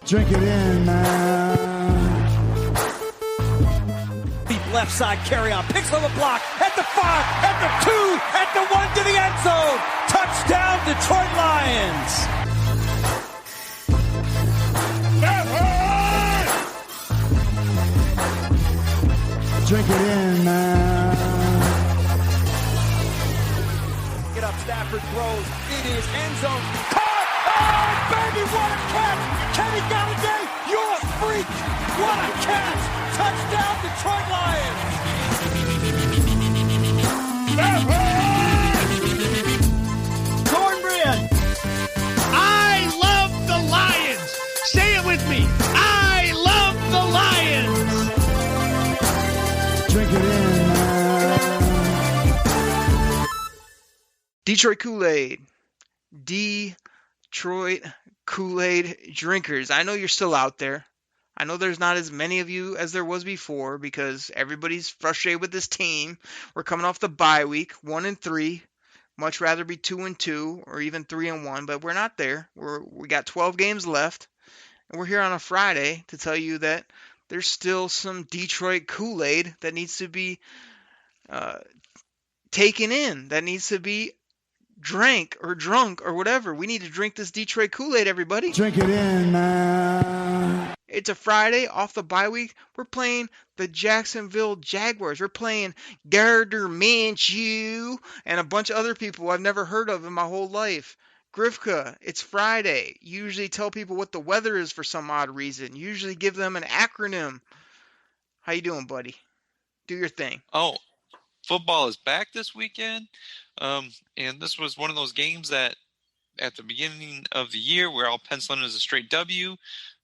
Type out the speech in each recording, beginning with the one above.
Drink it in, man. Deep left side carry on. Picks on the block. At the 5. At the 2. At the 1 to the end zone. Touchdown, Detroit Lions. Drink it in, man. Get up, Stafford throws. It is end zone. Caught! Oh, baby, what a catch! Kenny Galladay, you're a freak! What a catch! Touchdown, Detroit Lions! Cornbread! I love the Lions! Say it with me! I love the Lions! Drink it in, man. Detroit Koolaid. Detroit Kool-Aid drinkers. I know you're still out there. I know there's not as many of you as there was before because everybody's frustrated with this team. We're coming off the bye week, 1-3. Much rather be 2-2 or even 3-1, but we're not there. We got 12 games left, and we're here on a Friday to tell you that there's still some Detroit Kool-Aid that needs to be taken in, that needs to be drank or drunk or whatever. We need to drink this Detroit Kool-Aid, everybody. Drink it in, man. It's a Friday off the bye week. We're playing the Jacksonville Jaguars. We're playing Gardner Minshew and a bunch of other people I've never heard of in my whole life. Grifka, it's Friday. You usually tell people what the weather is for some odd reason. You usually give them an acronym. How you doing, buddy? Do your thing. Oh, football is back this weekend. And this was one of those games that at the beginning of the year we're all penciling as a straight W.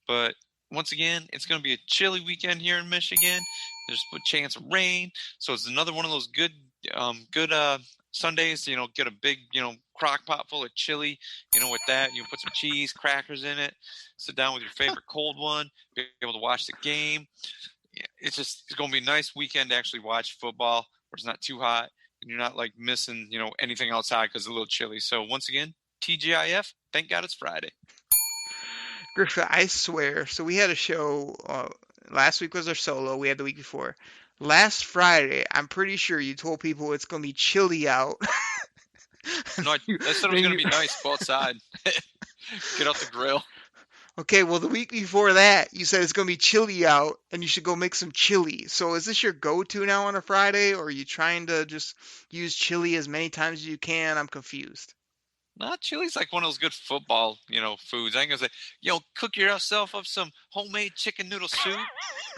But once again, it's going to be a chilly weekend here in Michigan. There's a chance of rain. So it's another one of those good Sundays, get a big, crock pot full of chili, with that, you put some cheese, crackers in it, sit down with your favorite cold one, be able to watch the game. Yeah, it's going to be a nice weekend to actually watch football where it's not too hot and you're not like missing, anything outside because it's a little chilly. So once again, TGIF, thank God it's Friday. Griffith, I swear. So we had a show, last week was our solo, we had the week before. Last Friday, I'm pretty sure you told people it's going to be chilly out. No, I said it was going to be nice. Go outside. Get out the grill. Okay, well, the week before that, you said it's going to be chilly out, and you should go make some chili. So is this your go-to now on a Friday, or are you trying to just use chili as many times as you can? I'm confused. Not chili's like one of those good football, foods. I ain't gonna say, cook yourself up some homemade chicken noodle soup.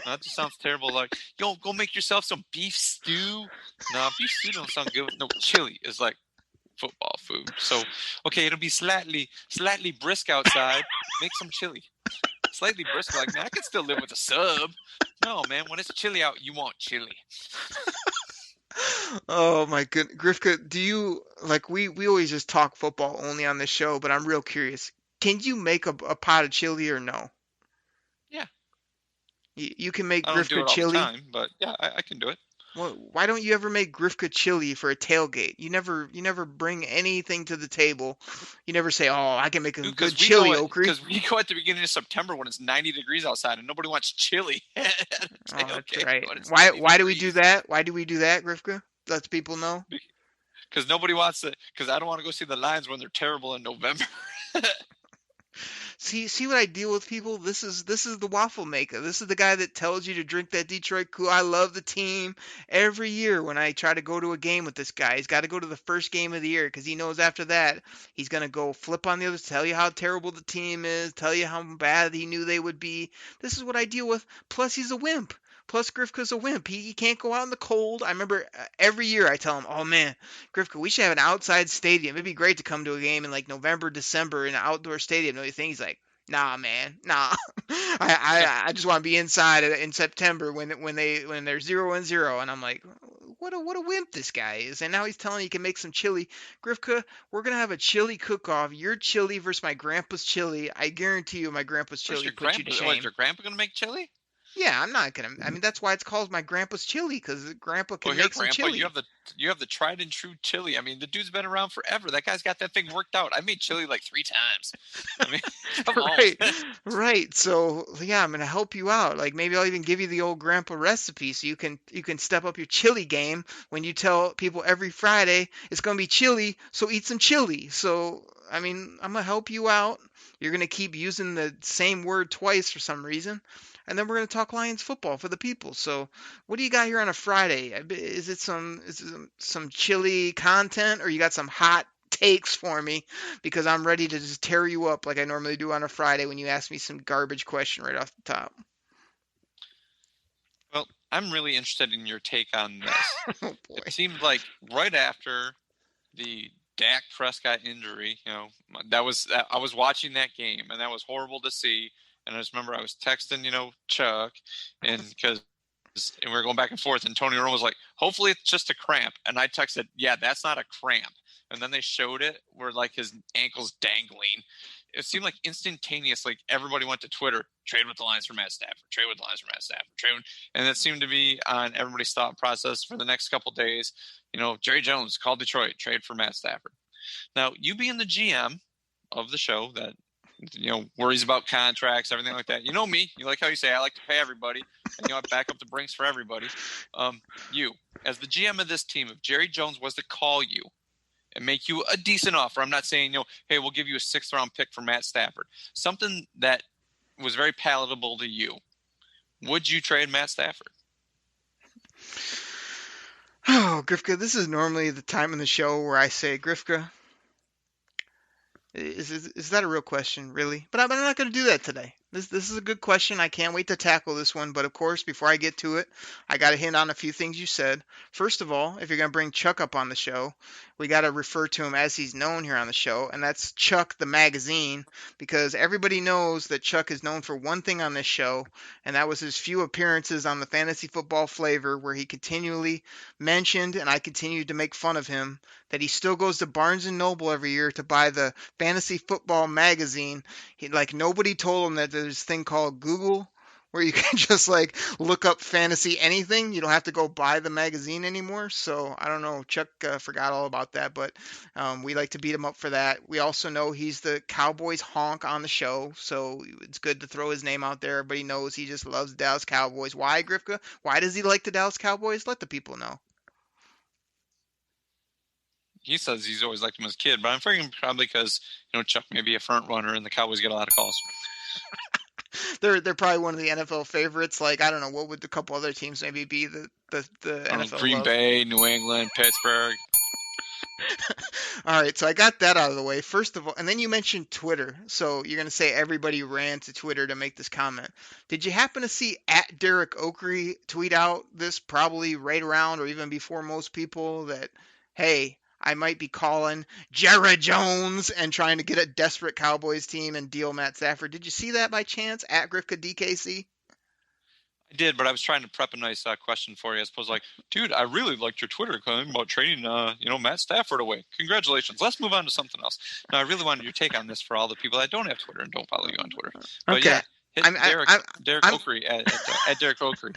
No, that just sounds terrible. Like, go make yourself some beef stew. No, beef stew don't sound good. No, chili is like football food. So, okay, it'll be slightly brisk outside. Make some chili. Slightly brisk, like, man, I can still live with a sub. No, man, when it's chilly out, you want chili. Oh my goodness, Grifka, do you we always just talk football only on this show, but I'm real curious. Can you make a pot of chili or no? Yeah. You can make I don't do Grifka it all chili? the time, but yeah, I can do it. Well, why don't you ever make Grifka chili for a tailgate? You never bring anything to the table. You never say, "Oh, I can make a good chili, Okrie." Because we go at the beginning of September when it's 90 degrees outside and nobody wants chili. That's right. Why do we do that? Why do we do that, Grifka? Let people know. Because nobody wants it. Because I don't want to go see the Lions when they're terrible in November. See what I deal with, people? This is the waffle maker. This is the guy that tells you to drink that Detroit Kool. I love the team. Every year when I try to go to a game with this guy, he's got to go to the first game of the year because he knows after that he's going to go flip on the others, tell you how terrible the team is, tell you how bad he knew they would be. This is what I deal with. Plus, he's a wimp. Plus, Grifka's a wimp. He can't go out in the cold. I remember every year I tell him, "Oh, man, Grifka, we should have an outside stadium. It'd be great to come to a game in like November, December in an outdoor stadium." No, you think? He's like, "Nah, man, nah. I just want to be inside in September when they're 0-0." And I'm like, what a wimp this guy is. And now he's telling me he can make some chili. Grifka, we're going to have a chili cook-off. Your chili versus my grandpa's chili. I guarantee you my grandpa's chili put you to shame. Is your grandpa going to make chili? Yeah, I'm not gonna. I mean, that's why it's called my grandpa's chili, because Grandpa can make some chili. You have the tried and true chili. I mean, the dude's been around forever. That guy's got that thing worked out. I made chili like 3 times. I mean, come on. Right. So yeah, I'm gonna help you out. Like maybe I'll even give you the old grandpa recipe so you can step up your chili game when you tell people every Friday it's gonna be chili, so eat some chili. So I mean, I'm gonna help you out. You're gonna keep using the same word twice for some reason. And then we're gonna talk Lions football for the people. So, what do you got here on a Friday? Is it some chili content, or you got some hot takes for me? Because I'm ready to just tear you up like I normally do on a Friday when you ask me some garbage question right off the top. Well, I'm really interested in your take on this. Oh boy. It seemed like right after the Dak Prescott injury, I was watching that game, and that was horrible to see. And I just remember I was texting, Chuck, and we were going back and forth, and Tony Romo was like, "Hopefully it's just a cramp," and I texted, "Yeah, that's not a cramp." And then they showed it where like his ankle's dangling. It seemed like instantaneously everybody went to Twitter, trade with the Lions for Matt Stafford, trade with the Lions for Matt Stafford, and that seemed to be on everybody's thought process for the next couple of days. Jerry Jones called Detroit, trade for Matt Stafford. Now, you being the GM of the show that worries about contracts, everything like that. You know me. You like how you say I like to pay everybody, and I back up the Brinks for everybody. You, as the GM of this team, if Jerry Jones was to call you and make you a decent offer, I'm not saying hey, we'll give you a 6th round pick for Matt Stafford, something that was very palatable to you, would you trade Matt Stafford? Oh, Grifka, this is normally the time in the show where I say, Grifka, is that a real question, really? But I'm not going to do that today. This is a good question. I can't wait to tackle this one. But of course, before I get to it, I got to hint on a few things you said. First of all, if you're going to bring Chuck up on the show, we got to refer to him as he's known here on the show, and that's Chuck the Magazine, because everybody knows that Chuck is known for one thing on this show, and that was his few appearances on the Fantasy Football Flavor, where he continually mentioned, and I continued to make fun of him, that he still goes to Barnes & Noble every year to buy the Fantasy Football Magazine. Nobody told him that there's this thing called Google where you can just look up fantasy anything. You don't have to go buy the magazine anymore. So I don't know. Chuck forgot all about that, but we like to beat him up for that. We also know he's the Cowboys honk on the show, so it's good to throw his name out there. Everybody knows he just loves the Dallas Cowboys. Why, Grifka? Why does he like the Dallas Cowboys? Let the people know. He says he's always liked him as a kid, but I'm figuring probably because Chuck may be a front runner and the Cowboys get a lot of calls. They're probably one of the NFL favorites. I don't know, what would a couple other teams maybe be the NFL Green love? Bay, New England, Pittsburgh. All right, so I got that out of the way. First of all, and then you mentioned Twitter. So you're going to say everybody ran to Twitter to make this comment. Did you happen to see @Derek Oakrey tweet out this probably right around or even before most people that, hey, I might be calling Jerry Jones and trying to get a desperate Cowboys team and deal Matt Stafford? Did you see that by chance @Grifka DKC? I did, but I was trying to prep a nice question for you. I suppose dude, I really liked your Twitter comment about trading, Matt Stafford away. Congratulations. Let's move on to something else. Now, I really wanted your take on this for all the people that don't have Twitter and don't follow you on Twitter. But okay. Yeah, hit Derek Oakrey at Derek Oakrey.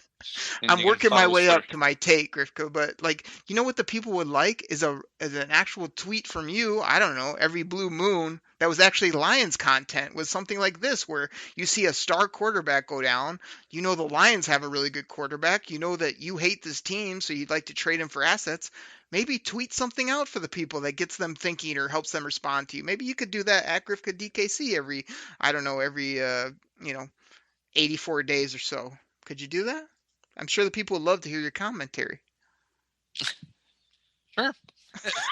I'm working my way up to my take, Grifka, but what the people would like is an actual tweet from you, I don't know, every blue moon that was actually Lions content, with something like this where you see a star quarterback go down. The Lions have a really good quarterback. You know that you hate this team, so you'd like to trade him for assets. Maybe tweet something out for the people that gets them thinking or helps them respond to you. Maybe you could do that @Grifka DKC every 84 days or so. Could you do that? I'm sure the people would love to hear your commentary. Sure.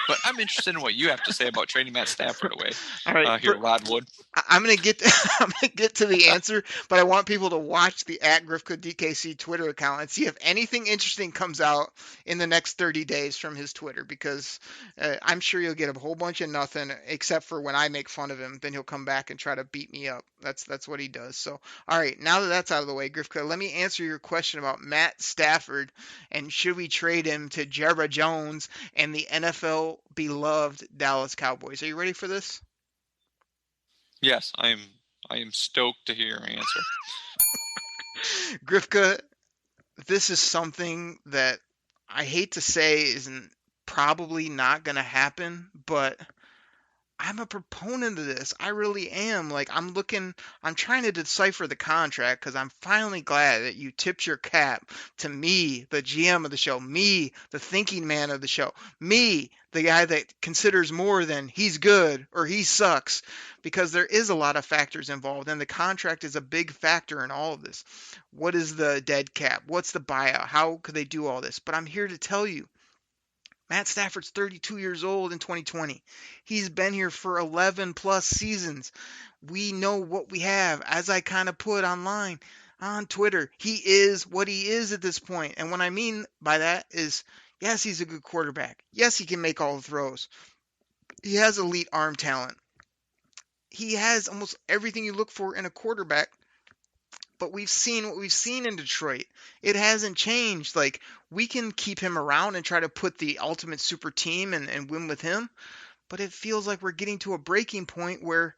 But I'm interested in what you have to say about trading Matt Stafford away. All right, Rod Wood. I'm gonna get to the answer, but I want people to watch the @Grifka DKC Twitter account and see if anything interesting comes out in the next 30 days from his Twitter, because I'm sure you'll get a whole bunch of nothing, except for when I make fun of him. Then he'll come back and try to beat me up. That's what he does. So, all right, now that that's out of the way, Grifka, let me answer your question about Matt Stafford and should we trade him to Jerry Jones and the NFL beloved Dallas Cowboys. Are you ready for this? Yes, I am stoked to hear your answer. Grifka, this is something that I hate to say isn't probably not going to happen, but I'm a proponent of this. I really am. Like, I'm trying to decipher the contract because I'm finally glad that you tipped your cap to me, the GM of the show, me, the thinking man of the show, me, the guy that considers more than he's good or he sucks, because there is a lot of factors involved, and the contract is a big factor in all of this. What is the dead cap? What's the buyout? How could they do all this? But I'm here to tell you, Matt Stafford's 32 years old in 2020. He's been here for 11 plus seasons. We know what we have. As I kind of put online on Twitter, he is what he is at this point. And what I mean by that is, yes, he's a good quarterback. Yes, he can make all the throws. He has elite arm talent. He has almost everything you look for in a quarterback. But we've seen what we've seen in Detroit. It hasn't changed. Like, we can keep him around and try to put the ultimate super team and win with him. But it feels like we're getting to a breaking point where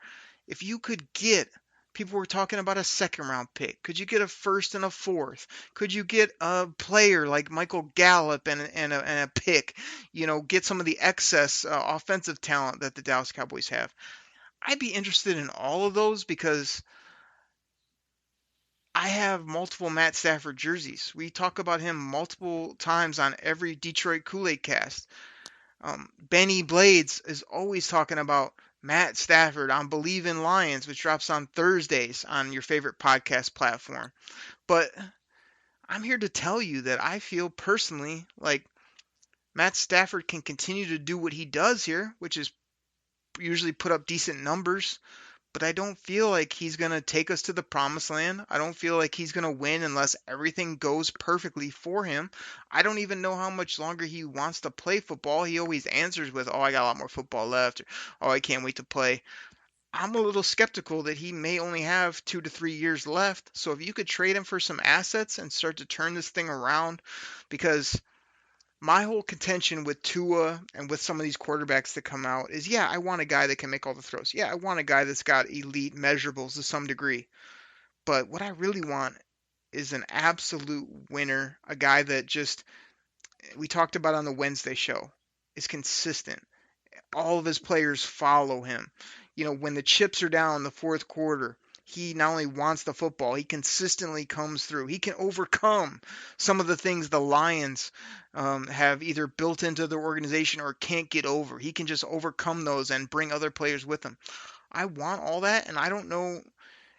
if you could get, people were talking about a second round pick. Could you get a first and a fourth? Could you get a player like Michael Gallup and a pick? Get some of the excess offensive talent that the Dallas Cowboys have. I'd be interested in all of those because I have multiple Matt Stafford jerseys. We talk about him multiple times on every Detroit Koolaid Cast. Benny Blades is always talking about Matt Stafford on Believe in Lions, which drops on Thursdays on your favorite podcast platform. But I'm here to tell you that I feel personally like Matt Stafford can continue to do what he does here, which is usually put up decent numbers. But I don't feel like he's going to take us to the promised land. I don't feel like he's going to win unless everything goes perfectly for him. I don't even know how much longer he wants to play football. He always answers with, oh, I got a lot more football left. Or, oh, I can't wait to play. I'm a little skeptical that he may only have 2 to 3 years left. So if you could trade him for some assets and start to turn this thing around, because my whole contention with Tua and with some of these quarterbacks that come out is, yeah, I want a guy that can make all the throws. Yeah, I want a guy that's got elite measurables to some degree. But what I really want is an absolute winner, a guy that just, we talked about on the Wednesday show, is consistent. All of his players follow him. When the chips are down in the fourth quarter, he not only wants the football, he consistently comes through. He can overcome some of the things the Lions have either built into their organization or can't get over. He can just overcome those and bring other players with him. I want all that, and I don't know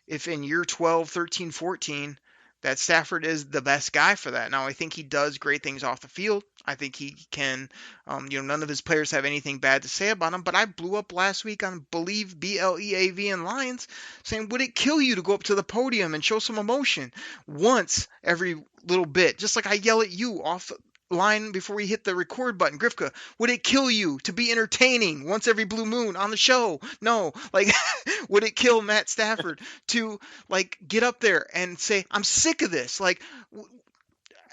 if in year 12, 13, 14, that Stafford is the best guy for that. Now, I think he does great things off the field. I think he can, none of his players have anything bad to say about him, but I blew up last week on Believe, BLEAV and Lions, saying, would it kill you to go up to the podium and show some emotion once every little bit? Just like I yell at you off line before we hit the record button. Grifka, would it kill you to be entertaining once every blue moon on the show? No. Like, would it kill Matt Stafford to, like, get up there and say, I'm sick of this? Like,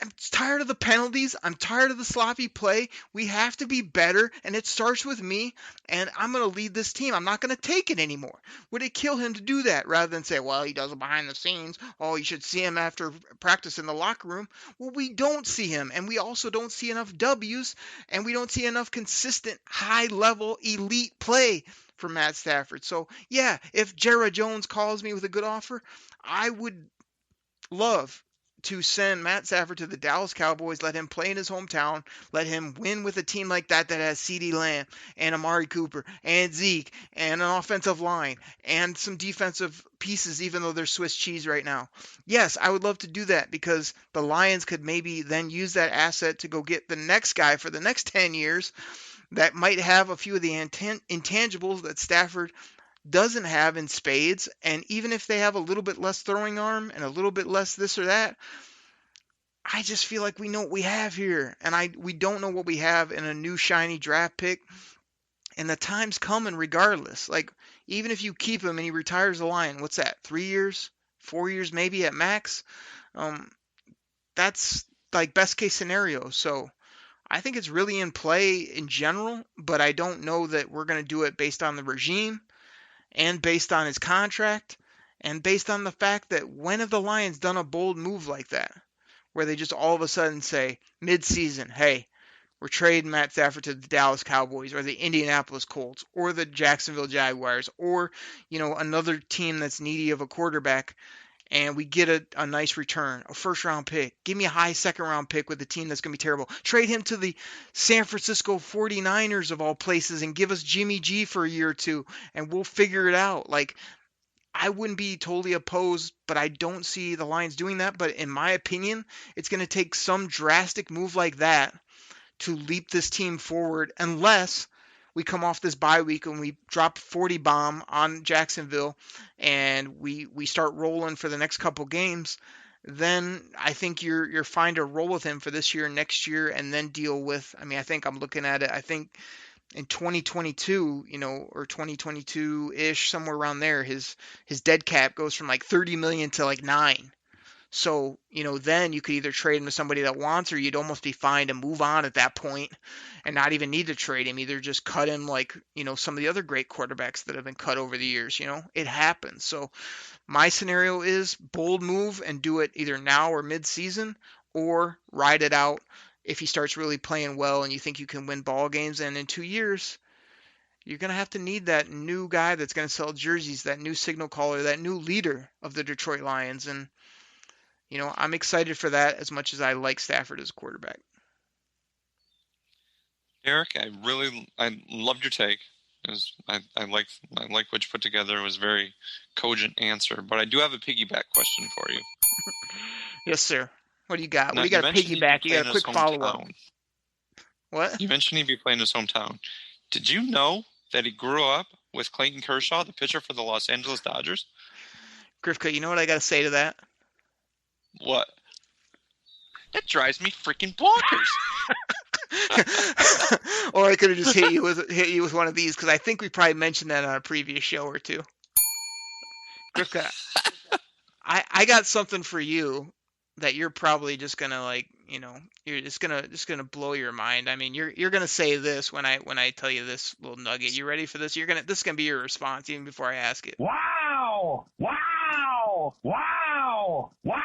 I'm tired of the penalties. I'm tired of the sloppy play. We have to be better, and it starts with me, and I'm going to lead this team. I'm not going to take it anymore. Would it kill him to do that rather than say, well, he does it behind the scenes. Oh, you should see him after practice in the locker room. Well, we don't see him, and we also don't see enough W's, and we don't see enough consistent, high-level, elite play for Matt Stafford. So, yeah, if Jerry Jones calls me with a good offer, I would love to send Matt Stafford to the Dallas Cowboys, let him play in his hometown, let him win with a team like that has CeeDee Lamb and Amari Cooper and Zeke and an offensive line and some defensive pieces, even though they're Swiss cheese right now. Yes, I would love to do that because the Lions could maybe then use that asset to go get the next guy for the next 10 years that might have a few of the intangibles that Stafford doesn't have in spades. And even if they have a little bit less throwing arm and a little bit less this or that, I just feel like we know what we have here. And we don't know what we have in a new shiny draft pick. And the time's coming regardless. Like, even if you keep him and he retires the Lion, what's that? 3 years? 4 years maybe at max? That's like best case scenario. So I think it's really in play in general, but I don't know that we're going to do it based on the regime and based on his contract, and based on the fact that when have the Lions done a bold move like that, where they just all of a sudden say, mid-season, hey, we're trading Matt Stafford to the Dallas Cowboys or the Indianapolis Colts or the Jacksonville Jaguars or, another team that's needy of a quarterback, and we get a nice return, a first-round pick. Give me a high second-round pick with a team that's going to be terrible. Trade him to the San Francisco 49ers of all places and give us Jimmy G for a year or two, and we'll figure it out. Like, I wouldn't be totally opposed, but I don't see the Lions doing that. But in my opinion, it's going to take some drastic move like that to leap this team forward, unless we come off this bye week and we drop 40 bomb on Jacksonville and we start rolling for the next couple games. Then I think you're fine to roll with him for this year, next year, and then deal with. I think I'm looking at it. I think in 2022, or 2022-ish, somewhere around there, his dead cap goes from like 30 million to like 9. So, then you could either trade him to somebody that wants, or you'd almost be fine to move on at that point and not even need to trade him. Either just cut him like, some of the other great quarterbacks that have been cut over the years. It happens. So my scenario is bold move and do it either now or mid-season, or ride it out if he starts really playing well and you think you can win ball games. And in 2 years, you're going to have to need that new guy that's going to sell jerseys, that new signal caller, that new leader of the Detroit Lions. And I'm excited for that as much as I like Stafford as a quarterback. Eric, I loved your take. I like what you put together. It was a very cogent answer. But I do have a piggyback question for you. Yes, sir. What do you got? Now, what do you got to piggyback? You got a quick follow-up. What? You mentioned he'd be playing his hometown. Did you know that he grew up with Clayton Kershaw, the pitcher for the Los Angeles Dodgers? Grifka, you know what I got to say to that? What? That drives me freaking bonkers. Or I could have just hit you with one of these, because I think we probably mentioned that on a previous show or two. Grifka, I got something for you that you're probably just gonna you're just gonna blow your mind. I mean, you're gonna say this when I tell you this little nugget. You ready for this? This is gonna be your response even before I ask it. Wow! Wow! Wow! Wow!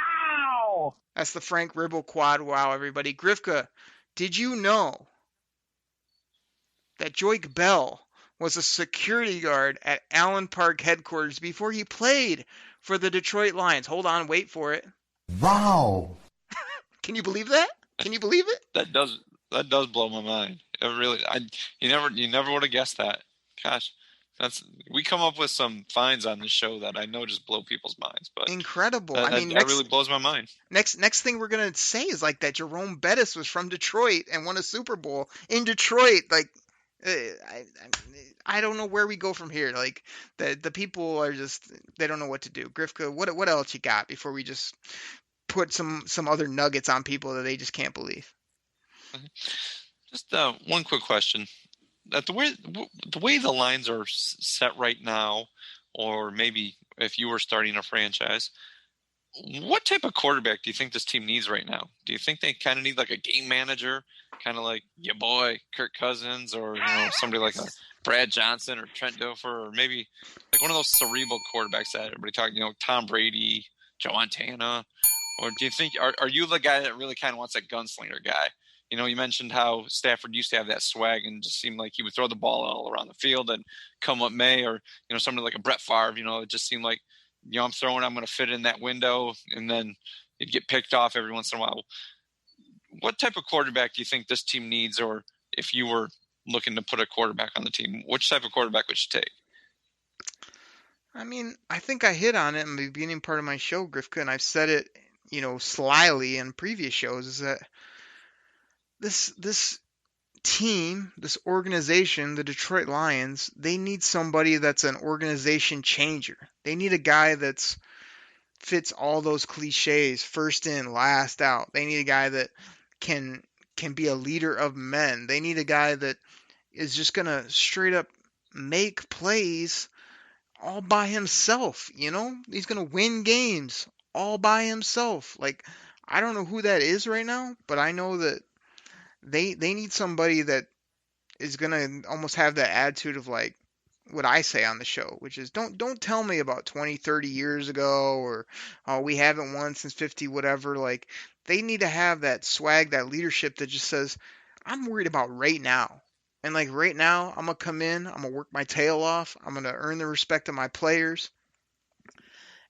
That's the Frank Ribble quad. Wow, everybody. Grifka, did you know that Joik Bell was a security guard at Allen Park headquarters before he played for the Detroit Lions? Hold on, wait for it. Wow. Can you believe that? Can you believe it? That does blow my mind. It really, you never would have guessed that. Gosh, we come up with some finds on the show that I know just blow people's minds. But incredible. That really blows my mind. Next thing we're gonna say is like that Jerome Bettis was from Detroit and won a Super Bowl in Detroit. Like, I don't know where we go from here. Like, the people are just, they don't know what to do. Grifka, what else you got before we just put some other nuggets on people that they just can't believe? Just one quick question. The way the lines are set right now, or maybe if you were starting a franchise, what type of quarterback do you think this team needs right now? Do you think they kind of need like a game manager, kind of like your boy Kirk Cousins, or somebody like a Brad Johnson or Trent Dilfer, or maybe like one of those cerebral quarterbacks that everybody talking, Tom Brady, Joe Montana? Or do you think are you the guy that really kind of wants that gunslinger guy? You mentioned how Stafford used to have that swag and just seemed like he would throw the ball all around the field and come what may, or somebody like a Brett Favre. It just seemed like I'm throwing, I'm going to fit in that window, and then it'd get picked off every once in a while. What type of quarterback do you think this team needs, or if you were looking to put a quarterback on the team, which type of quarterback would you take? I mean, I think I hit on it in the beginning part of my show, Grifka, and I've said it, slyly in previous shows, is that this team, this organization, the Detroit Lions, they need somebody that's an organization changer. They need a guy that's fits all those cliches, first in, last out. They need a guy that can be a leader of men. They need a guy that is just going to straight up make plays all by himself, He's going to win games all by himself. Like, I don't know who that is right now, but I know that they need somebody that is going to almost have that attitude of like what I say on the show, which is don't tell me about 20, 30 years ago, or we haven't won since 50 whatever. Like, they need to have that swag, that leadership that just says, I'm worried about right now. And like right now, I'm gonna come in, I'm gonna work my tail off, I'm gonna earn the respect of my players,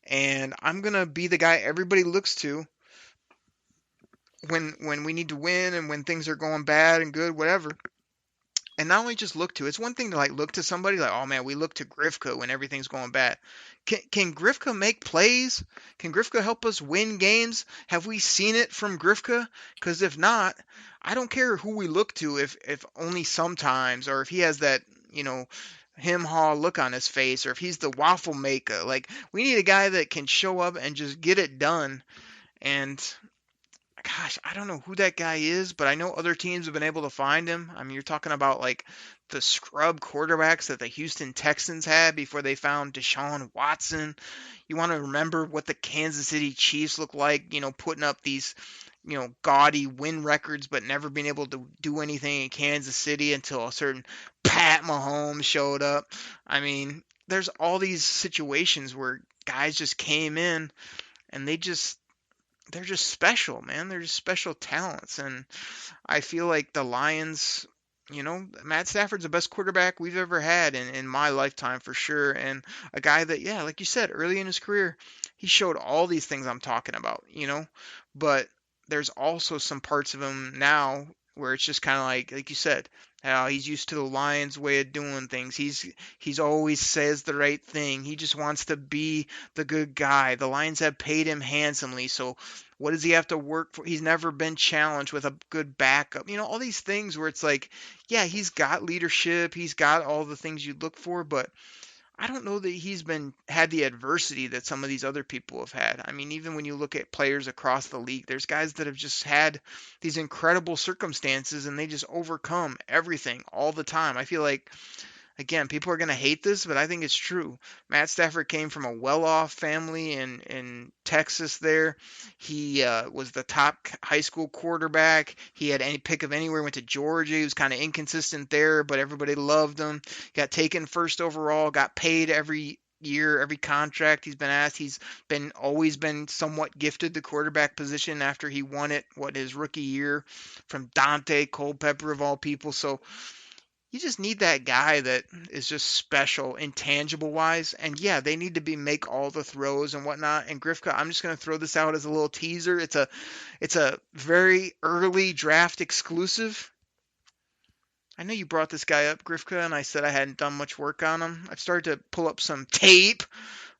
and I'm gonna be the guy everybody looks to when we need to win and when things are going bad and good, whatever. And not only just look to, it's one thing to like look to somebody like, oh man, we look to Grifka when everything's going bad. Can Grifka make plays? Can Grifka help us win games? Have we seen it from Grifka? Because if not, I don't care who we look to if only sometimes, or if he has that, you know, him haw look on his face, or if he's the waffle maker. Like, we need a guy that can show up and just get it done. And gosh, I don't know who that guy is, but I know other teams have been able to find him. I mean, you're talking about like the scrub quarterbacks that the Houston Texans had before they found Deshaun Watson. You want to remember what the Kansas City Chiefs look like, you know, putting up these, you know, gaudy win records, but never being able to do anything in Kansas City until a certain Pat Mahomes showed up. I mean, there's all these situations where guys just came in and they're just special, man. They're just special talents. And I feel like the Lions, you know, Matt Stafford's the best quarterback we've ever had in my lifetime for sure. And a guy that, yeah, like you said, early in his career, he showed all these things I'm talking about, you know. But there's also some parts of him now where it's just kind of like you said, how he's used to the Lions' way of doing things. He's always says the right thing. He just wants to be the good guy. The Lions have paid him handsomely, so what does he have to work for? He's never been challenged with a good backup. You know, all these things where it's like, yeah, he's got leadership, he's got all the things you look for, but I don't know that he's been had the adversity that some of these other people have had. I mean, even when you look at players across the league, there's guys that have just had these incredible circumstances and they just overcome everything all the time. I feel like, again, people are going to hate this, but I think it's true. Matt Stafford came from a well-off family in Texas there. He was the top high school quarterback. He had any pick of anywhere, went to Georgia. He was kind of inconsistent there, but everybody loved him. Got taken first overall, got paid every year, every contract he's been asked. He's been always been somewhat gifted the quarterback position after he won it, his rookie year from Dante Culpepper of all people. So you just need that guy that is just special, intangible wise. And yeah, they need to make all the throws and whatnot. And Grifka, I'm just going to throw this out as a little teaser. It's a very early draft exclusive. I know you brought this guy up, Grifka, and I said I hadn't done much work on him. I've started to pull up some tape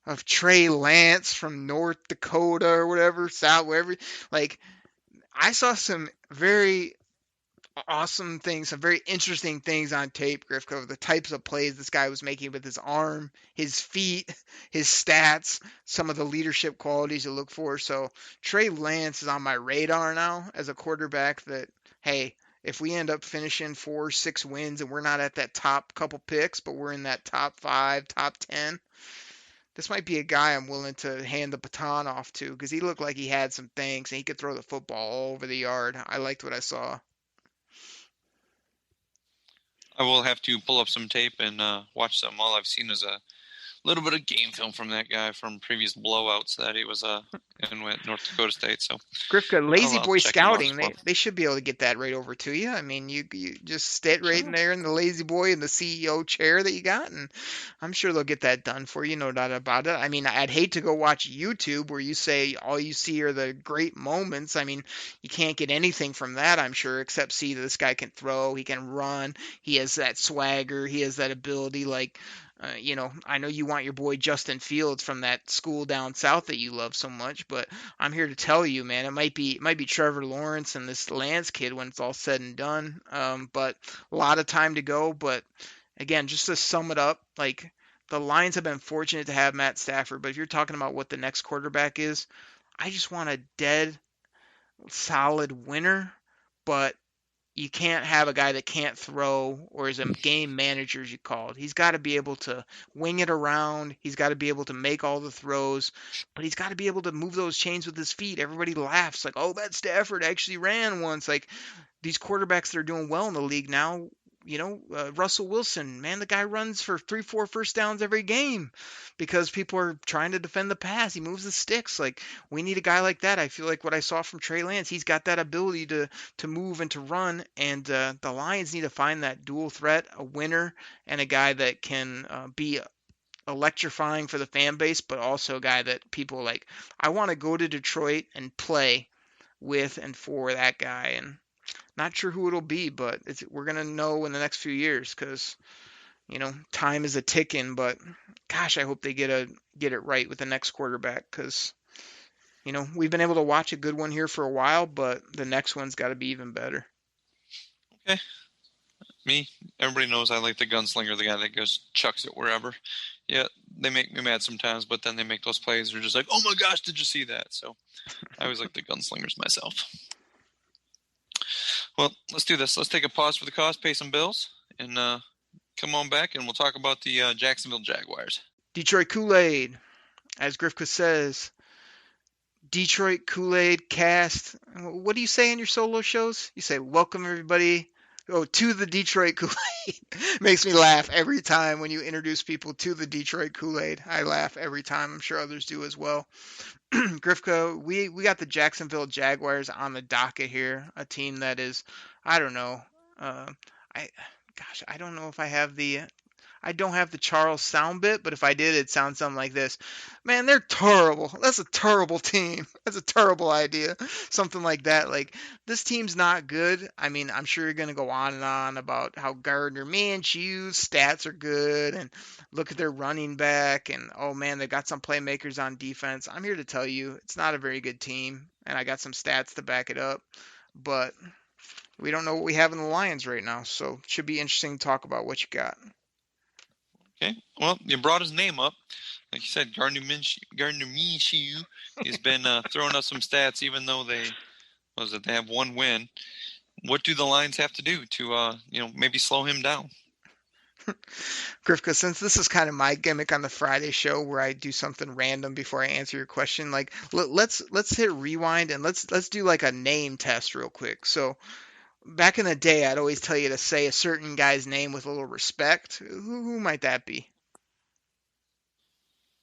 of Trey Lance from North Dakota or whatever, South, wherever. Like, I saw some very awesome things, some very interesting things on tape, Grifko, the types of plays this guy was making with his arm, his feet, his stats, some of the leadership qualities you look for. So Trey Lance is on my radar now as a quarterback that, hey, if we end up finishing 4-6 wins and we're not at that top couple picks, but we're in that top 5, top 10, this might be a guy I'm willing to hand the baton off to because he looked like he had some things and he could throw the football all over the yard. I liked what I saw. I will have to pull up some tape and watch some. All I've seen is a little bit of game film from that guy from previous blowouts that he was in with North Dakota State. So Grifka, Lazy I'll Boy check him out as Scouting, well. they should be able to get that right over to you. I mean, you just sit right in there in the Lazy Boy in the CEO chair that you got, and I'm sure they'll get that done for you, no doubt about it. I mean, I'd hate to go watch YouTube where you say all you see are the great moments. I mean, you can't get anything from that, I'm sure, except see that this guy can throw, he can run, he has that swagger, he has that ability, like, you know, I know you want your boy Justin Fields from that school down south that you love so much, but I'm here to tell you, man, it might be Trevor Lawrence and this Lance kid when it's all said and done. But a lot of time to go. But again, just to sum it up, like the Lions have been fortunate to have Matt Stafford, but if you're talking about what the next quarterback is, I just want a dead, solid winner, but you can't have a guy that can't throw or is a game manager, as you call it. He's got to be able to wing it around. He's got to be able to make all the throws, but he's got to be able to move those chains with his feet. Everybody laughs like, oh, that Stafford actually ran once. Like these quarterbacks that are doing well in the league now, Russell Wilson, man, the guy runs for 3-4 first downs every game because people are trying to defend the pass. He moves the sticks. Like, we need a guy like that. I feel like what I saw from Trey Lance, he's got that ability to move and to run, and the Lions need to find that dual threat, a winner, and a guy that can be electrifying for the fan base, but also a guy that people like. I want to go to Detroit and play with and for that guy, and not sure who it'll be, but we're gonna know in the next few years because time is a ticking. But gosh, I hope they get it right with the next quarterback because we've been able to watch a good one here for a while, but the next one's got to be even better. Okay. Me, everybody knows I like the gunslinger, the guy that goes chucks it wherever. Yeah, they make me mad sometimes, but then they make those plays. They're just like, oh my gosh, did you see that? So I always like the gunslingers myself. Well, let's do this. Let's take a pause for the cause, pay some bills, and come on back, and we'll talk about the Jacksonville Jaguars. Detroit Koolaid, as Grifka says, Detroit Koolaid Cast. What do you say in your solo shows? You say, welcome everybody to the Detroit Koolaid. Makes me laugh every time when you introduce people to the Detroit Koolaid. I laugh every time. I'm sure others do as well. Grifka, we got the Jacksonville Jaguars on the docket here, a team that is, I don't know, I don't know if I don't have the Charles sound bit, but if I did, it'd sound something like this. Man, they're terrible. That's a terrible team. That's a terrible idea. Something like that. Like, this team's not good. I mean, I'm sure you're going to go on and on about how Gardner Minshew's stats are good and look at their running back and, oh man, they've got some playmakers on defense. I'm here to tell you it's not a very good team, and I got some stats to back it up, but we don't know what we have in the Lions right now, so it should be interesting to talk about what you got. Okay, well, you brought his name up. Like you said, Gardner Minshew has been throwing us some stats, even though they have one win. What do the Lions have to do to maybe slow him down? Grifka, since this is kind of my gimmick on the Friday show where I do something random before I answer your question, like let's hit rewind and let's do like a name test real quick. So back in the day, I'd always tell you to say a certain guy's name with a little respect. Who might that be?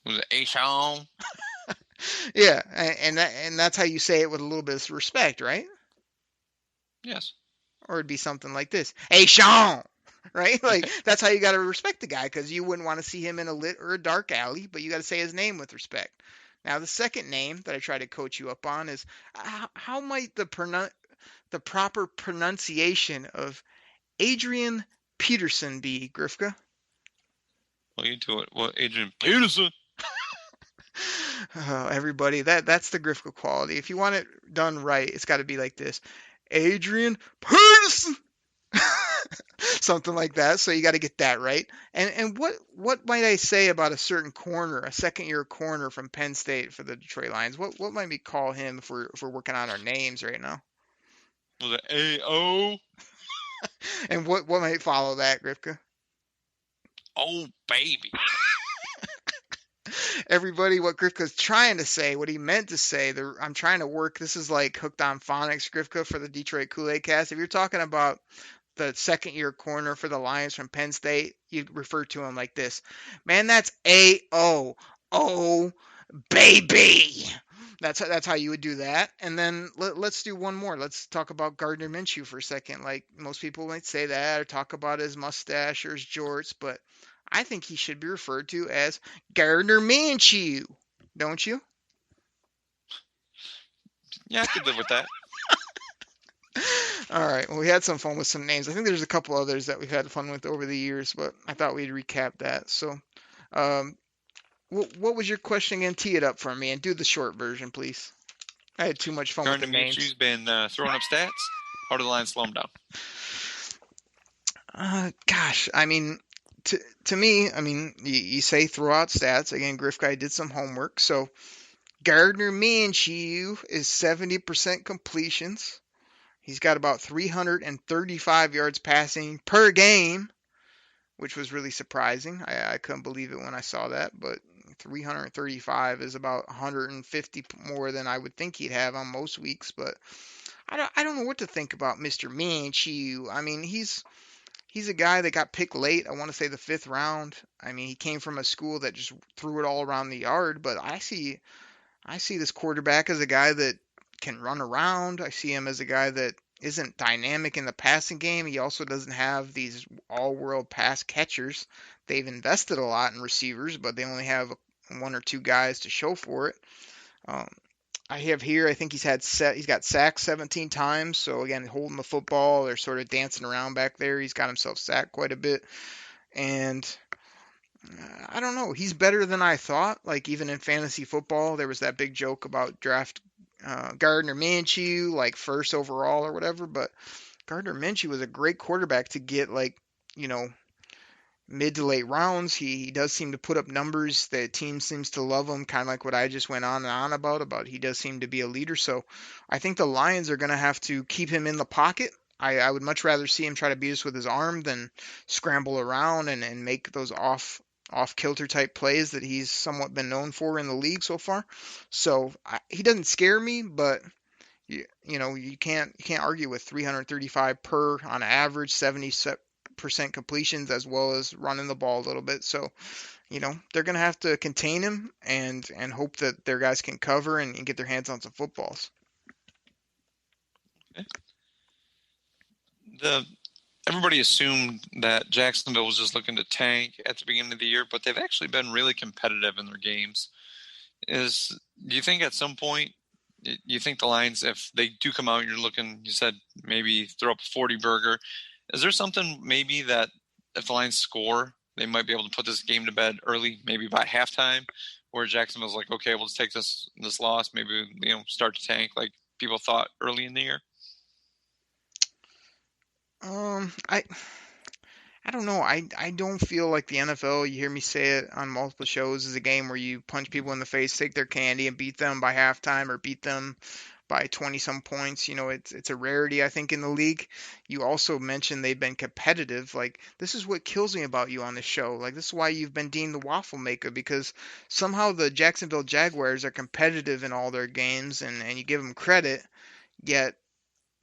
Was it A-Sean? Yeah, and that's how you say it with a little bit of respect, right? Yes. Or it'd be something like this. Hey, Sean! Right? Like, that's how you got to respect the guy, because you wouldn't want to see him in a lit or a dark alley, but you got to say his name with respect. Now, the second name that I try to coach you up on is how might the proper pronunciation of Adrian Peterson be, Grifka? Well, you do it. Well, Adrian Peterson. Oh, everybody, that's the Grifka quality. If you want it done right, it's got to be like this. Adrian Peterson. Something like that. So you got to get that right. And what might I say about a certain corner, a second-year corner from Penn State for the Detroit Lions? What might we call him if we're working on our names right now? Was it A-O? And what might follow that, Grifka? Oh, baby. Everybody, what Grifka's trying to say, what he meant to say, I'm trying to work. This is like hooked on phonics, Grifka, for the Detroit Koolaid Cast. If you're talking about the second-year corner for the Lions from Penn State, you refer to him like this. Man, that's A-O. Oh, baby. That's how you would do that. And then let's do one more. Let's talk about Gardner Minshew for a second. Like, most people might say that or talk about his mustache or his jorts, but I think he should be referred to as Gardner Minshew. Don't you? Yeah, I could live with that. All right. Well, we had some fun with some names. I think there's a couple others that we've had fun with over the years, but I thought we'd recap that. So, what was your question again? Tee it up for me and do the short version, please. I had too much fun with the names. Minshew's been throwing up stats. How do the Lions slow him down? Gosh, I mean, to me, I mean, you say throw out stats. Again, Grifka did some homework. So, Gardner Minshew is 70% completions. He's got about 335 yards passing per game, which was really surprising. I couldn't believe it when I saw that, but 335 is about 150 more than I would think he'd have on most weeks. But I don't know what to think about Mr. Minshew. I mean, he's he's a guy that got picked late. I want to say the 5th round. I mean, he came from a school that just threw it all around the yard, but I see this quarterback as a guy that can run around. I see him as a guy that isn't dynamic in the passing game. He also doesn't have these all-world pass catchers. They've invested a lot in receivers, but they only have one or two guys to show for it. Um, I have here, I think he's got sacked 17 times. So again, holding the football, they're sort of dancing around back there. He's got himself sacked quite a bit. And I don't know. He's better than I thought. Like even in fantasy football, there was that big joke about draft Gardner Minshew, like first overall or whatever. But Gardner Minshew was a great quarterback to get like, you know, mid to late rounds. He does seem to put up numbers. The team seems to love him, kind of like what I just went on and on about he does seem to be a leader. So I think the Lions are going to have to keep him in the pocket. I would much rather see him try to beat us with his arm than scramble around and make those off kilter type plays that he's somewhat been known for in the league so far. So he doesn't scare me, but you know you can't argue with 335 per on average, 70% completions, as well as running the ball a little bit. So you know they're going to have to contain him and hope that their guys can cover and get their hands on some footballs. Okay. Everybody assumed that Jacksonville was just looking to tank at the beginning of the year, but they've actually been really competitive in their games. Do you think at some point, you think the Lions, if they do come out, you're looking, you said maybe throw up a 40 burger. Is there something maybe that if the Lions score, they might be able to put this game to bed early, maybe by halftime, where Jacksonville's like, okay, we'll just take this loss, maybe start to tank like people thought early in the year? I don't know. I don't feel like the NFL, you hear me say it on multiple shows, is a game where you punch people in the face, take their candy, and beat them by halftime or beat them by 20-some points. You know, it's a rarity, I think, in the league. You also mentioned they've been competitive. Like, this is what kills me about you on this show. Like, this is why you've been deemed the waffle maker, because somehow the Jacksonville Jaguars are competitive in all their games, and you give them credit, yet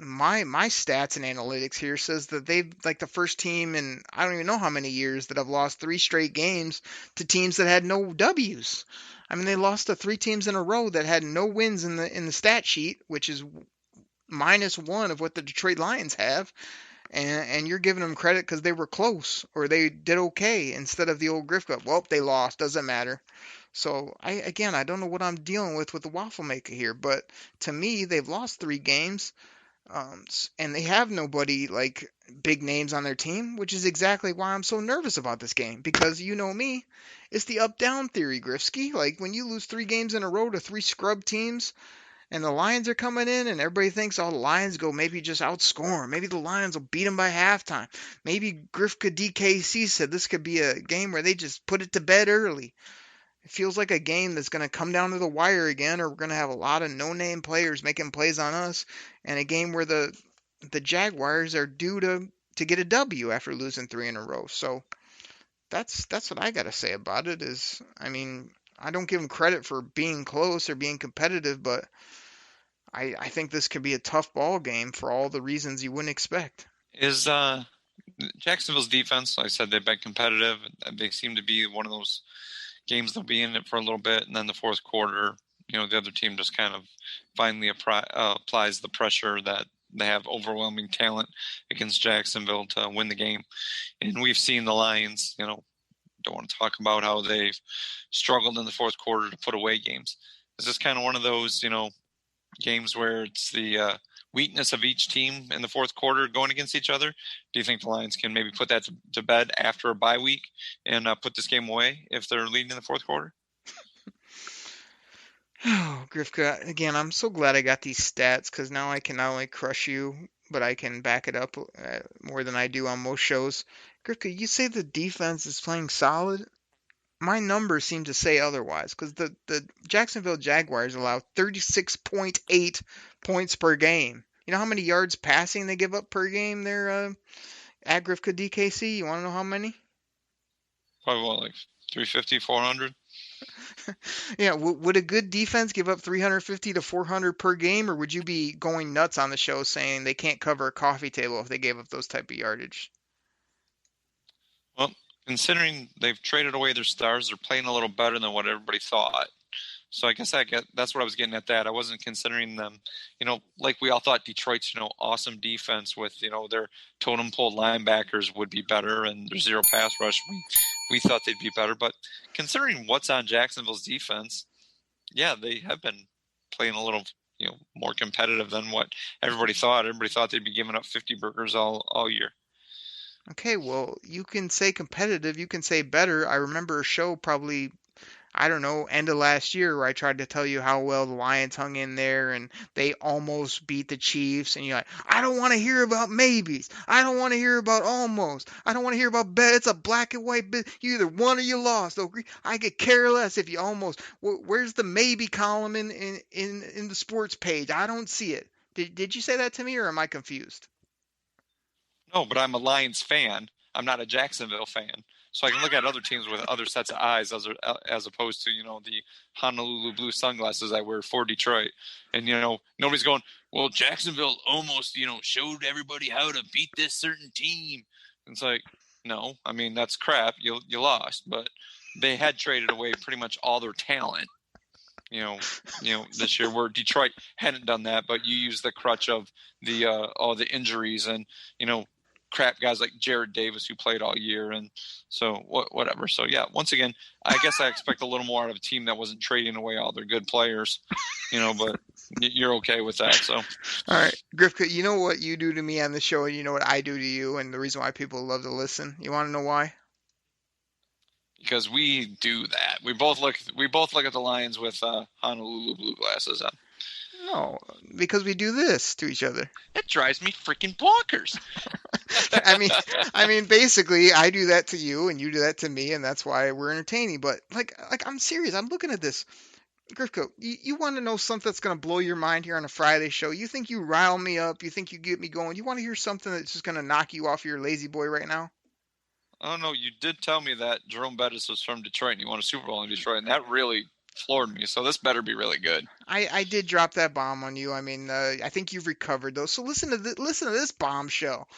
my stats and analytics here says that they've like the first team in I don't even know how many years that have lost 3 straight games to teams that had no W's. I mean, they lost to 3 teams in a row that had no wins in the stat sheet, which is -1 of what the Detroit Lions have. And you're giving them credit because they were close or they did okay instead of the old Griff. Well, they lost, doesn't matter. So I don't know what I'm dealing with the waffle maker here, but to me, they've lost 3 games. And they have nobody like big names on their team, which is exactly why I'm so nervous about this game. Because you know me, it's the up-down theory, Grifsky. Like when you lose 3 games in a row to 3 scrub teams, and the Lions are coming in, and everybody thinks, oh, the Lions go maybe just outscore them. Maybe the Lions will beat them by halftime. Maybe Grifka DKC said this could be a game where they just put it to bed early. It feels like a game that's going to come down to the wire again, or we're going to have a lot of no-name players making plays on us, and a game where the Jaguars are due to get a W after losing 3 in a row. So that's what I got to say about it. Is I mean, I don't give them credit for being close or being competitive, but I think this could be a tough ball game for all the reasons you wouldn't expect. Is Jacksonville's defense, like I said, they've been competitive. They seem to be one of those games they'll be in it for a little bit, and then the fourth quarter, the other team just kind of finally applies the pressure that they have overwhelming talent against Jacksonville to win the game. And we've seen the Lions, don't want to talk about how they've struggled in the fourth quarter to put away games. Is this kind of one of those, games where it's the weakness of each team in the fourth quarter going against each other? Do you think the Lions can maybe put that to bed after a bye week and put this game away if they're leading in the fourth quarter? Oh, Grifka, again, I'm so glad I got these stats because now I can not only crush you, but I can back it up more than I do on most shows. Grifka, you say the defense is playing solid? My numbers seem to say otherwise because the Jacksonville Jaguars allow 36.8 points per game. You know how many yards passing they give up per game there at Grifka DKC? You want to know how many? Probably like 350, 400? Yeah, would a good defense give up 350 to 400 per game, or would you be going nuts on the show saying they can't cover a coffee table if they gave up those type of yardage? Well, considering they've traded away their stars, they're playing a little better than what everybody thought. So I guess that's what I was getting at. That I wasn't considering them, like we all thought Detroit's, awesome defense with, their totem pole linebackers would be better and their zero pass rush. We thought they'd be better, but considering what's on Jacksonville's defense, yeah, they have been playing a little, more competitive than what everybody thought. Everybody thought they'd be giving up 50 burgers all year. Okay, well, you can say competitive, you can say better. I remember a show probably, I don't know, end of last year where I tried to tell you how well the Lions hung in there and they almost beat the Chiefs. And you're like, I don't want to hear about maybes. I don't want to hear about almost. I don't want to hear about bet. It's a black and white bet. You either won or you lost. Okay? I could care less if you almost. Where's the maybe column in the sports page? I don't see it. Did you say that to me or am I confused? No, but I'm a Lions fan. I'm not a Jacksonville fan. So I can look at other teams with other sets of eyes as opposed to, the Honolulu blue sunglasses I wear for Detroit. And, nobody's going, well, Jacksonville almost, showed everybody how to beat this certain team. It's like, no, I mean, that's crap. You lost. But they had traded away pretty much all their talent, this year, where Detroit hadn't done that. But you use the crutch of all the injuries and, crap guys like Jared Davis who played all year, and so whatever. So yeah, once again, I guess I expect a little more out of a team that wasn't trading away all their good players, but you're okay with that. So all right, Grifka, you know what you do to me on the show, and you know what I do to you, and the reason why people love to listen. You want to know why? Because we do that. We both look at the Lions with Honolulu blue glasses on. No, because we do this to each other. That drives me freaking bonkers. I mean, basically, I do that to you, and you do that to me, and that's why we're entertaining. But like, I'm serious. I'm looking at this. Grifko, you want to know something that's going to blow your mind here on a Friday show? You think you rile me up? You think you get me going? You want to hear something that's just going to knock you off your lazy boy right now? Oh no, you did tell me that Jerome Bettis was from Detroit and he won a Super Bowl in Detroit, and that really floored me. So this better be really good. I did drop that bomb on you. I mean, I think you've recovered though. So listen to this bombshell.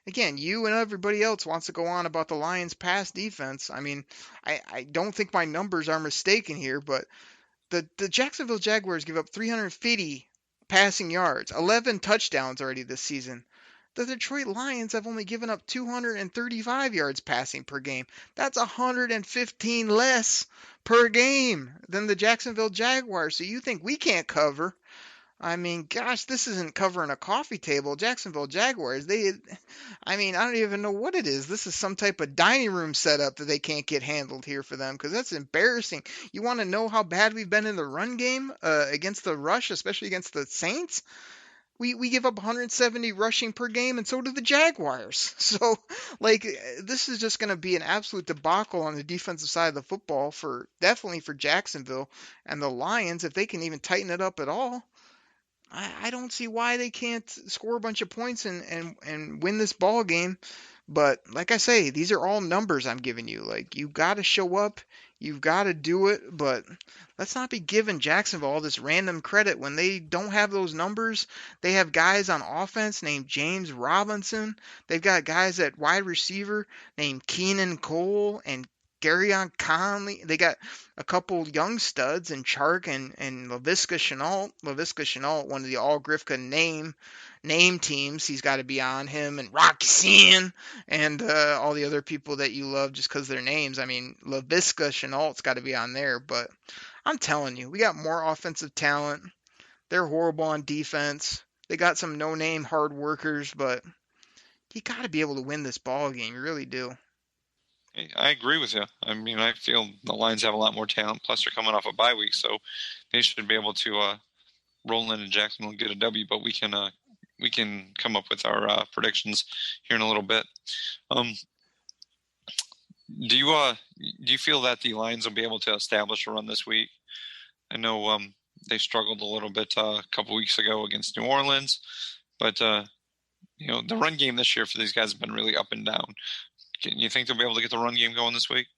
Again, you and everybody else wants to go on about the Lions' pass defense. I mean, I don't think my numbers are mistaken here, but the Jacksonville Jaguars give up 350 passing yards, 11 touchdowns already this season. The Detroit Lions have only given up 235 yards passing per game. That's 115 less per game than the Jacksonville Jaguars. So you think we can't cover? I mean, gosh, this isn't covering a coffee table. Jacksonville Jaguars, I don't even know what it is. This is some type of dining room setup that they can't get handled here for them because that's embarrassing. You want to know how bad we've been in the run game against the rush, especially against the Saints? We give up 170 rushing per game, and so do the Jaguars. So, this is just going to be an absolute debacle on the defensive side of the football definitely for Jacksonville and the Lions. If they can even tighten it up at all, I don't see why they can't score a bunch of points and win this ball game. But like I say, these are all numbers I'm giving you. Like, you got to show up. You've got to do it. But let's not be giving Jacksonville all this random credit when they don't have those numbers. They have guys on offense named James Robinson. They've got guys at wide receiver named Keenan Cole and Garyon Conley. They got a couple young studs in Chark and Laviska Shenault. Laviska Shenault, one of the All Grifka name teams. He's got to be on him, and Rocky Sin and all the other people that you love just because their names. I mean, Laviska Shenault's got to be on there. But I'm telling you, we got more offensive talent. They're horrible on defense. They got some no-name hard workers, but you got to be able to win this ball game. You really do. I agree with you. I mean, I feel the Lions have a lot more talent. Plus, they're coming off a bye week, so they should be able to roll into Jacksonville and get a W. But we can come up with our predictions here in a little bit. Do you feel that the Lions will be able to establish a run this week? I know they struggled a little bit a couple weeks ago against New Orleans, but the run game this year for these guys has been really up and down. You think they'll be able to get the run game going this week?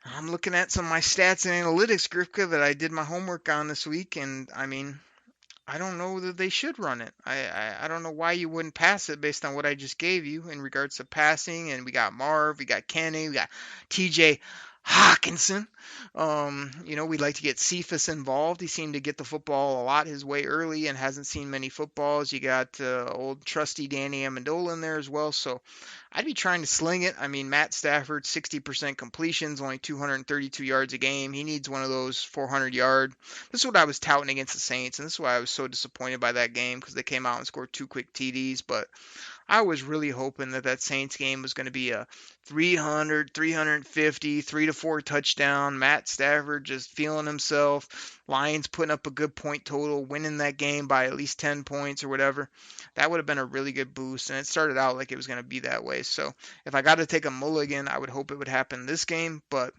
I'm looking at some of my stats and analytics, Grifka, that I did my homework on this week, and I mean, I don't know that they should run it. I don't know why you wouldn't pass it based on what I just gave you in regards to passing. And we got Marv, we got Kenny, we got TJ Hawkinson. We'd like to get Cephas involved. He seemed to get the football a lot his way early and hasn't seen many footballs. You got old trusty Danny Amendola in there as well. So I'd be trying to sling it. I mean, Matt Stafford, 60% completions, only 232 yards a game. He needs one of those 400-yard. This is what I was touting against the Saints, and this is why I was so disappointed by that game because they came out and scored 2 quick TDs. But I was really hoping that Saints game was going to be a 300, 350, 3 to 4 touchdown. Matt Stafford just feeling himself. Lions putting up a good point total, winning that game by at least 10 points or whatever. That would have been a really good boost, and it started out like it was going to be that way. So if I got to take a mulligan, I would hope it would happen this game. But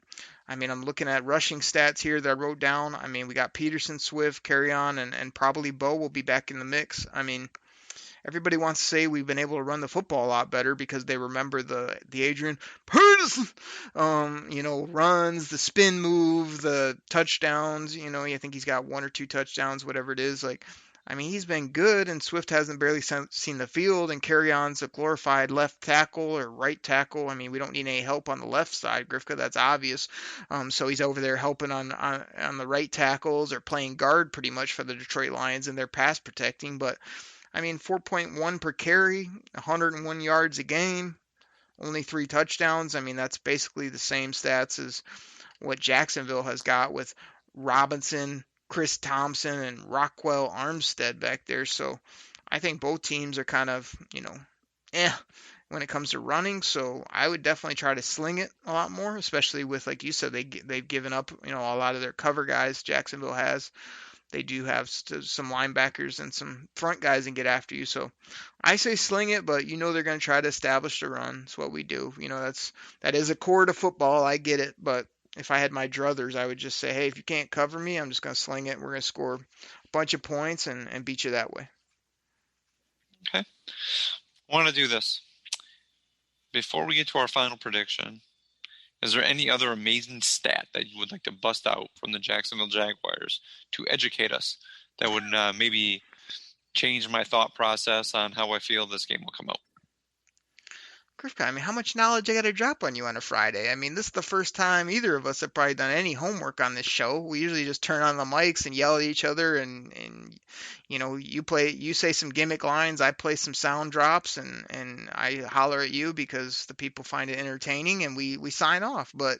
I mean, I'm looking at rushing stats here that I wrote down. I mean, we got Peterson, Swift, Carry-On, and probably Bo will be back in the mix. I mean, everybody wants to say we've been able to run the football a lot better because they remember the Adrian Peterson, runs, the spin move, the touchdowns. I think he's got 1 or 2 touchdowns, whatever it is. Like, I mean, he's been good, and Swift hasn't barely seen the field, and Carry-On's a glorified left tackle or right tackle. I mean, we don't need any help on the left side, Grifka, that's obvious. So he's over there helping on the right tackles or playing guard pretty much for the Detroit Lions, and they're pass protecting. But I mean, 4.1 per carry, 101 yards a game, only 3 touchdowns. I mean, that's basically the same stats as what Jacksonville has got with Robinson, Chris Thompson, and Rockwell Armstead back there. So I think both teams are kind of, when it comes to running. So I would definitely try to sling it a lot more, especially with, like you said, they've given up, a lot of their cover guys. Jacksonville has. They do have some linebackers and some front guys and get after you. So I say sling it, but they're going to try to establish the run. That's what we do. That is a core to football. I get it, but if I had my druthers, I would just say, hey, if you can't cover me, I'm just going to sling it. We're going to score a bunch of points and beat you that way. Okay. I want to do this. Before we get to our final prediction, is there any other amazing stat that you would like to bust out from the Jacksonville Jaguars to educate us that would maybe change my thought process on how I feel this game will come out? I mean, how much knowledge I got to drop on you on a Friday? I mean, this is the first time either of us have probably done any homework on this show. We usually just turn on the mics and yell at each other, and you say some gimmick lines, I play some sound drops, and I holler at you because the people find it entertaining, and we sign off. But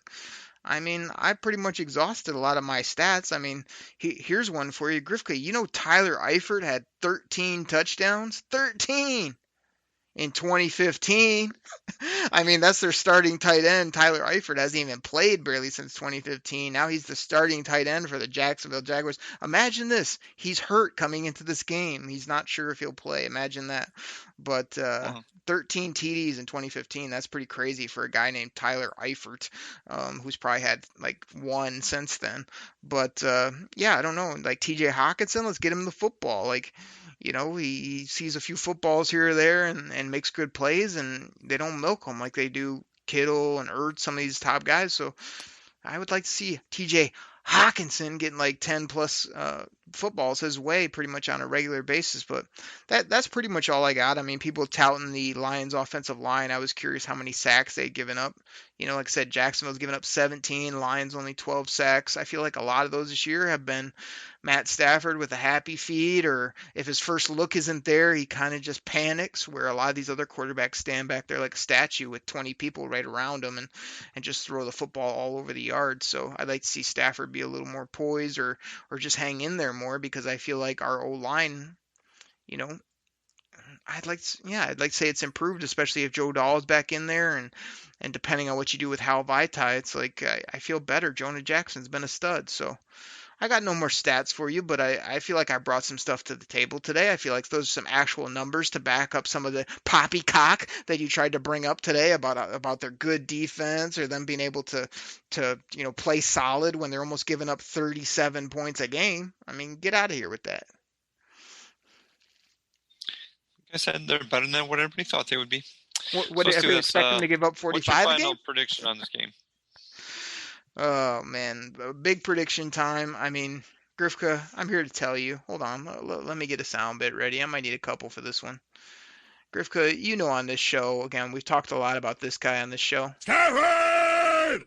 I mean, I pretty much exhausted a lot of my stats. I mean, here's one for you, Grifka. Tyler Eifert had 13 touchdowns, 13 in 2015. I mean, that's their starting tight end. Tyler Eifert hasn't even played barely since 2015. Now he's the starting tight end for the Jacksonville Jaguars. Imagine this. He's hurt coming into this game. He's not sure if he'll play. Imagine that. But 13 TDs in 2015, that's pretty crazy for a guy named Tyler Eifert, who's probably had like one since then. But I don't know. Like TJ Hawkinson, let's get him the football. Like, he sees a few footballs here or there and makes good plays, and they don't milk him like they do Kittle and Ertz, some of these top guys. So I would like to see TJ Hawkinson getting like 10 plus footballs his way pretty much on a regular basis. But that's pretty much all I got. I mean, people touting the Lions offensive line. I was curious how many sacks they'd given up. Like I said, Jacksonville's given up 17, Lions only 12 sacks. I feel like a lot of those this year have been Matt Stafford with a happy feet, or if his first look isn't there, he kind of just panics, where a lot of these other quarterbacks stand back there like a statue with 20 people right around him and just throw the football all over the yard. So I'd like to see Stafford be a little more poised or just hang in there more, because I feel like our O-line, I'd like to say it's improved, especially if Joe Dahl's back in there, and depending on what you do with Hal Vaitai, it's like I feel better. Jonah Jackson's been a stud. So I got no more stats for you, but I feel like I brought some stuff to the table today. I feel like those are some actual numbers to back up some of the poppycock that you tried to bring up today about their good defense or them being able to play solid when they're almost giving up 37 points a game. I mean, get out of here with that. Like I said, they're better than what everybody thought they would be. What if you expect them to give up 45 what's your final a game? Prediction on this game? Oh man, big prediction time. I mean, Grifka, I'm here to tell you. Hold on. Let me get a sound bit ready. I might need a couple for this one. Grifka, you know on this show, again, we've talked a lot about this guy on this show. Stafford!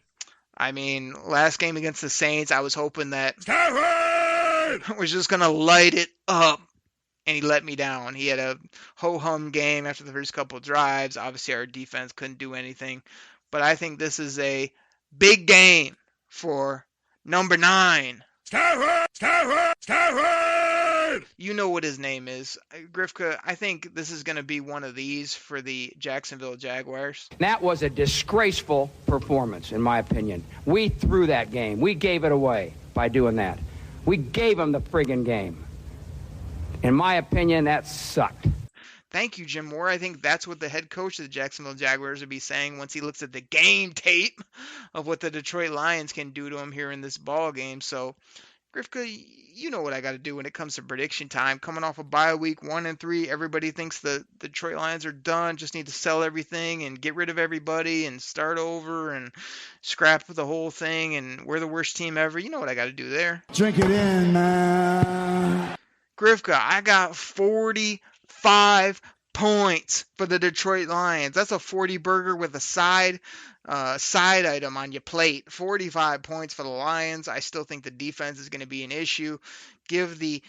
I mean, last game against the Saints, I was hoping that Stafford! was just going to light it up, and he let me down. He had a ho-hum game after the first couple of drives. Obviously, our defense couldn't do anything. But I think this is a big game for number 9. Stafford! Stafford! Stafford! You know what his name is. Grifka, I think this is going to be one of these for the Jacksonville Jaguars. That was a disgraceful performance, in my opinion. We threw that game. We gave it away by doing that. We gave them the friggin' game. In my opinion, that sucked. Thank you, Jim Moore. I think that's what the head coach of the Jacksonville Jaguars would be saying once he looks at the game tape of what the Detroit Lions can do to him here in this ball game. So, Grifka, you know what I got to do when it comes to prediction time. Coming off a bye week 1-3, everybody thinks the Detroit Lions are done, just need to sell everything and get rid of everybody and start over and scrap the whole thing and we're the worst team ever. You know what I got to do there. Drink it in, man. Grifka, I got 45 points for the Detroit Lions. That's a 40 burger with a side item on your plate. 45 points for the Lions. I still think the defense is going to be an issue. Give the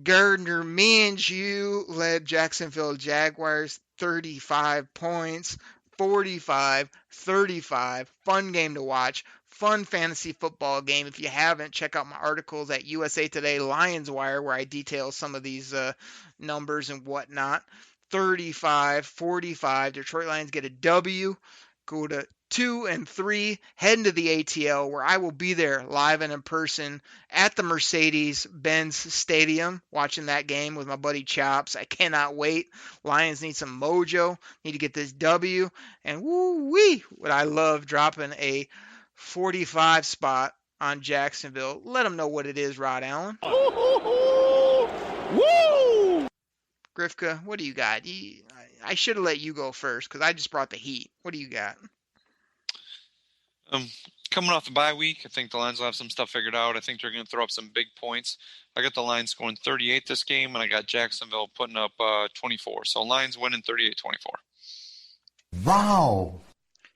Gardner Minshew-led Jacksonville Jaguars 35 points. 45-35. Fun game to watch. Fun fantasy football game. If you haven't, check out my articles at USA Today Lions Wire where I detail some of these numbers and whatnot. 35-45. Detroit Lions get a W. Go to 2-3. Head into the ATL where I will be there live and in person at the Mercedes-Benz Stadium watching that game with my buddy Chops. I cannot wait. Lions need some mojo. Need to get this W. And woo-wee, would I love dropping a 45 spot on Jacksonville. Let them know what it is, Rod Allen. Woo! Grifka, what do you got? I should have let you go first because I just brought the heat. What do you got? Coming off the bye week, I think the Lions will have some stuff figured out. I think they're going to throw up some big points. I got the Lions scoring 38 this game, and I got Jacksonville putting up 24. So Lions winning 38-24. Wow.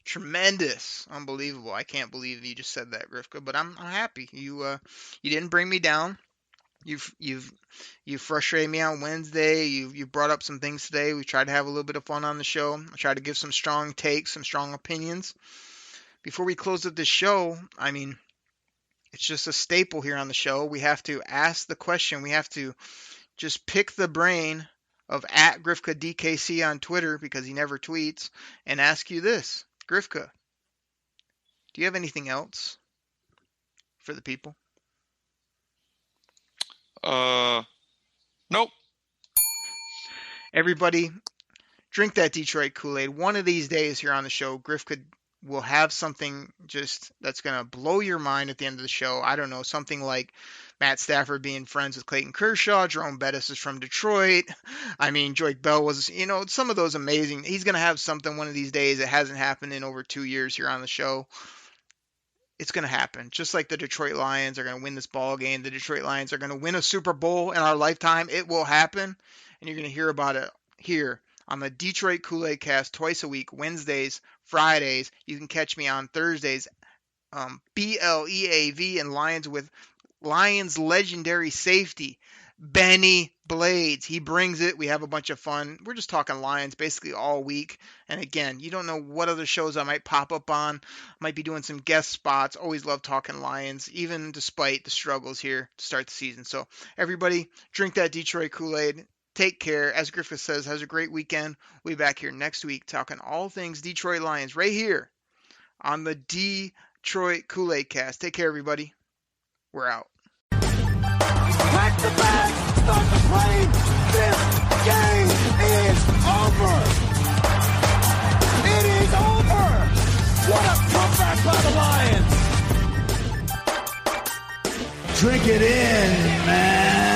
Tremendous. Unbelievable. I can't believe you just said that, Grifka, but I'm happy. You didn't bring me down. You've frustrated me on Wednesday. You brought up some things today. We tried to have a little bit of fun on the show. I tried to give some strong takes, some strong opinions. Before we close up this show, I mean, it's just a staple here on the show. We have to ask the question. We have to just pick the brain of @GrifkaDKC on Twitter because he never tweets and ask you this. Grifka, do you have anything else for the people? Nope. Everybody, drink that Detroit Kool-Aid. One of these days here on the show, Grifka will have something just that's going to blow your mind at the end of the show. I don't know, something like Matt Stafford being friends with Clayton Kershaw. Jerome Bettis is from Detroit. I mean, Joyke Bell was, some of those amazing. He's going to have something one of these days that hasn't happened in over 2 years here on the show. It's going to happen. Just like the Detroit Lions are going to win this ball game. The Detroit Lions are going to win a Super Bowl in our lifetime. It will happen. And you're going to hear about it here on the Detroit Koolaid Cast twice a week, Wednesdays, Fridays. You can catch me on Thursdays, BLEAV and Lions legendary safety, Benny Blades. He brings it. We have a bunch of fun. We're just talking Lions basically all week. And again, you don't know what other shows I might pop up on. Might be doing some guest spots. Always love talking Lions, even despite the struggles here to start the season. So everybody, drink that Detroit Kool-Aid. Take care. As Griffith says, has a great weekend. We'll be back here next week talking all things Detroit Lions right here on the Detroit Koolaid Cast. Take care, everybody. We're out. Pack the bag, start the plane. This game is over. It is over. What a comeback by the Lions. Drink it in, man.